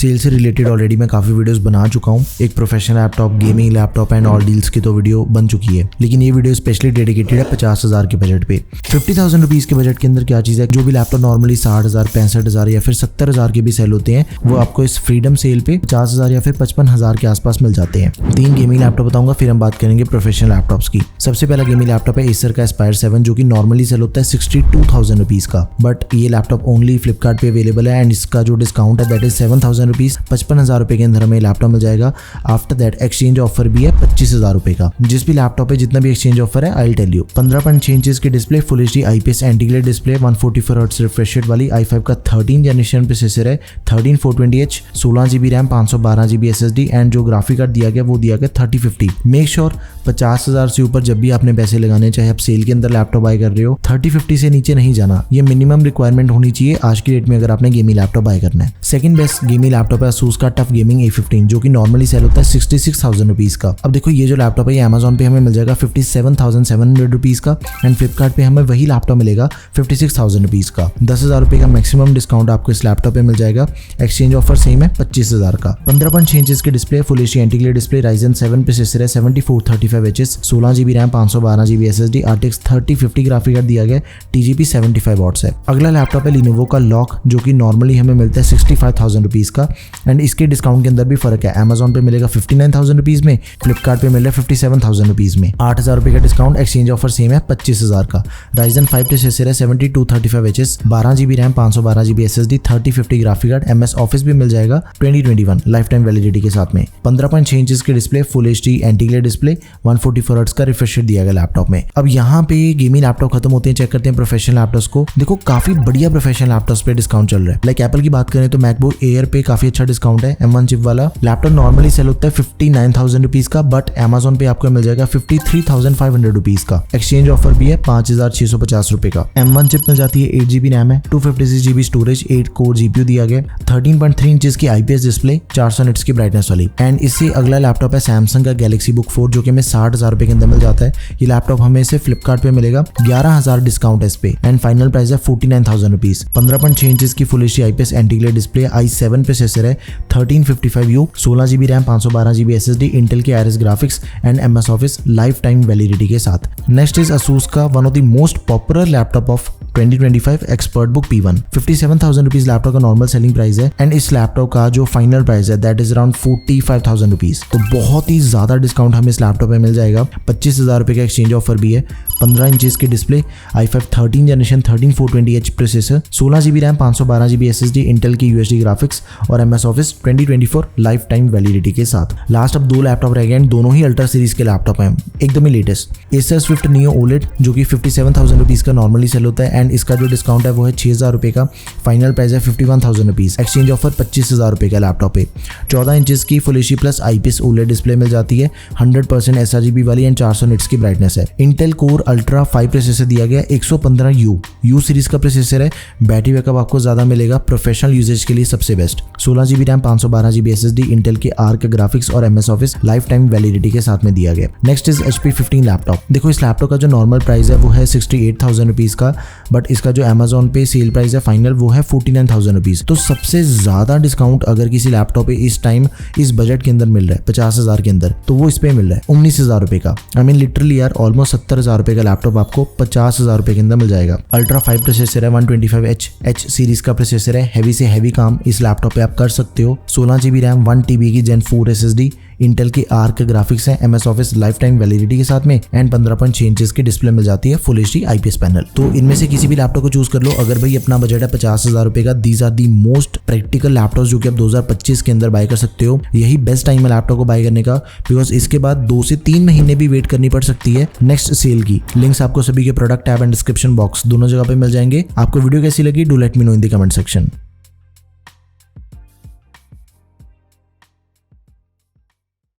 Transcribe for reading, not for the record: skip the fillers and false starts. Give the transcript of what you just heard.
Cell से related already मैं काफी वीडियोस बना चुका हूँ। एक professional laptop, gaming laptop and all deals की तो वीडियो बन चुकी है, लेकिन ये वीडियो स्पेशली डेडिकेटेड है 50,000 के बजट पे। 50,000 रुपीज के बजट के अंदर क्या चीज है, जो भी लैपटॉप नॉर्मली 60,000, 65,000 या फिर 70,000 के भी सेल होते हैं, वो आपको इस फ्रीडम सेल पे 50,000 या फिर 55,000 के आसपास मिल जाते हैं। 3 गेमिंग लैपटॉप बताऊंगा, फिर हम बात करेंगे प्रोफेशनल लैपटॉप्स की। सबसे पहला गेमिंग लैपटॉप है एसर का एस्पायर 7, जो कि नॉर्मली सेल होता है 62,000 रुपीज का, बट ये लैपटॉप ओनली फ्लिपकार्ट पे अवेलेबल है एंड इसका जो डिस्काउंट है दैट इज 7,000 रुपीज, 55,000 रुपए के अंदर हमें लैपटॉप मिल जाएगा। आफ्टर दैट एक्सचेंज ऑफर भी है 25,000 रुपए का। जिस भी लैपटॉप है जितना भी एक्सचेंज ऑफर है I will tell you. 15.6 inches की display, full HD IPS anti glare display, 144 hertz refresh rate वाली i5 का 13 जनरेशन प्रोसेसर है, 13420H, 16GB RAM, 512GB SSD and जो ग्राफिक कार्ड दिया गया वो दिया गया 3050। मेक श्योर 50,000 से ऊपर जब भी आपने पैसे लगाने, चाहे आप सेल के अंदर लैपटॉप बाय कर रहे हो, 3050 से नीचे नहीं जाना। ये मिनिमम रिक्वायरमेंट होनी चाहिए आज की डेट में अगर आपने गेमिंग लैपटॉप बाय करना है। सेकंड बेस्ट गेमिंग लैपटॉप है ASUS का टफ गेमिंग A15, जो कि नॉर्मली सेल होता है 66,000 रुपीज का। अब देखो ये जो लैपटॉप है ये Amazon पे हमें मिल जाएगा 57,700 रुपीज का एंड फ्लिपकार्ट पे हमें वही लैपटॉप मिलेगा 56,000 रुपीज का। 10,000 रुपए का मैक्सिमम डिस्काउंट आपको इस लैपटॉप पे मिल जाएगा। एक्सचेंज ऑफर सेम है 25,000 का। 15.6 इंचेस की display, full HD anti glare display, Ryzen 7 processor है, 7435Hz, 16GB RAM, 512GB SSD, RTX 3050 graphic card दिया गया, TGP 75 वॉट्स है। अगला लैपटॉप है Lenovo का लॉक, जो कि नॉर्मली हमें मिलता है 65,000 रुपीज का एंड इसके डिस्काउंट के अंदर भी फर्क है। Amazon पे मिलेगा 59,000 रुपीज में, फ्लिपकार्ट पे मिल रहा है 57,000 रुपीज में। 8,000 रुपए का डिस्काउंट, एक्सचेंज ऑफर सेम है 25,000 का। Ryzen 5 प्रोसेसर है, 7235Hz, 12GB RAM, 512GB SSD, 3050 graphic card, MS office भी मिल जाएगा 2021 लाइफ टाइम वैलिडिटी के साथ में। 15.6 इंचेस की display, full HD anti glare display, 144 hertz का रिफ्रेश रेट दिया गया लैपटॉप में। अब यहाँ पे गेमिंग लैपटॉप खत्म होते हैं, चेक करते हैं प्रोफेशनल लैपटॉप्स को। देखो काफी बढ़िया प्रोफेशनल लैपटॉप्स पे डिस्काउंट चल रहा है। लाइक एप्पल की बात करें तो मैकबुक एयर पे काफी अच्छा डिस्काउंट है। M1 चिप वाला लैपटॉप नॉर्मली सेल होता है 59,000 रुपीज का, बट Amazon पे आपको मिल जाएगा 53,500 रुपीज का। एक्सचेंज ऑफर भी है 5,650 रुपए का। M1 चिप मिल जाती है, 8GB रैम है, 256GB स्टोरेज, 8 कोर GPU दिया गया, 13.3 इंचेस की IPS डिस्प्ले, 400 निट्स की ब्राइटनेस वाली। एंड इससे अगला लैपटॉप है सैमसंग का गैलेक्सी बुक 4, जो कि हमें 60,000 रुपए के अंदर मिल जाता है। ये लैपटॉप हमें इसे फ्लिपकार्ट पे मिलेगा 11,000 डिस्काउंट है इस पे एंड फाइनल प्राइस है 49,000 रुपीज। 15.6 इंचेस की full HD IPS anti glare display, i7 processor है, 1355U, 16GB RAM, 512GB SSD, Intel के Iris graphics and MS office life time validity के साथ। नेक्स्ट इज ASUS का one of the most popular laptop off 2025 एक्सपर्टबुक P1। 57,000 rupees laptop का normal selling price है and इस laptop का जो final price है दैट इज अराउंड 45,000 रुपीज। तो बहुत ही ज्यादा डिस्काउंट हमें इस लैपटॉप पे मिल जाएगा। 25,000 रुपए का एक्सचेंज ऑफर भी है। 15 इंचेस की display, i5 13 generation, 13420H processor, 16GB RAM, 512GB SSD, Intel की UHD ग्राफिक्स और MS office 2024 life time validity के साथ। लास्ट अब 2 लैपटॉप रह गए एंड दोनों ही अल्ट्रा सीरीज के लैपटॉप हैं, एकदम ही latest. Acer Swift Neo OLED, जो कि 57,000 रुपीज का नॉर्मली सेल होता है एंड इसका जो डिस्काउंट है वो है 6,000 रुपए का। फाइनल प्राइस है 51,000 रुपीज। एक्सचेंज ऑफर 25,000 रुपए का लैपटॉप पे। 14 इंचेस की full HD plus IPS OLED display मिल जाती है, 100% sRGB वाली एंड 400 निट्स की ब्राइटनेस है। इंटेल कोर अल्ट्रा 5 प्रोसेसर दिया गया, 115U सीरीज का प्रोसेसर है। बैटरी बैकअप आपको ज्यादा मिलेगा, प्रोफेशनल यूजेज के लिए सबसे best. 16GB RAM, 512GB SSD, Intel के आर्क ग्राफिक्स और MS office life time validity के साथ में दिया गया। Next is HP 15 laptop. देखो इस लैपटॉप का जो नॉर्मल प्राइस है वो है 68,000 रुपीज का, बट इसका जो Amazon पे सेल प्राइस है फाइनल वो है 49,000 रुपीज। तो सबसे ज्यादा डिस्काउंट अगर किसी लैपटॉप पे इस टाइम इस बजट के अंदर मिल रहा है 50,000 के अंदर, तो वो इस पे मिल रहा है 19,000 रुपए का। आई मीन लिटरली यार ऑलमोस्ट 70,000 रुपए का लैपटॉप आपको 50,000 रुपए के अंदर मिल जाएगा। अल्ट्रा 5 प्रोसेसर है, 125H सीरीज का प्रोसेसर है। हैवी से हैवी काम इस लैपटॉप पे आप कर सकते हो। 16GB रैम, 1TB की Gen 4 SSD, इंटेल के आर्क ग्राफिक्स है, MS office life time validity के साथ में एंड 15.6 इंचेस की डिस्प्ले मिल जाती है, फुल एचडी IPS पैनल। तो इनमें से किसी भी लैपटॉप को चूज कर लो अगर भाई अपना बजट है 50,000 रुपए का। These are the most practical laptop जो कि आप 2025 के अंदर बाय कर सकते हो। यही बेस्ट टाइम है लैपटॉप को बाय करने का, बिकॉज इसके बाद 2 से 3 महीने भी वेट करनी पड़ सकती है नेक्स्ट सेल की। लिंक्स आपको सभी के product tab and description box दोनों जगह पे मिल जाएंगे। आपको वीडियो कैसी लगी do let me know in the comment section.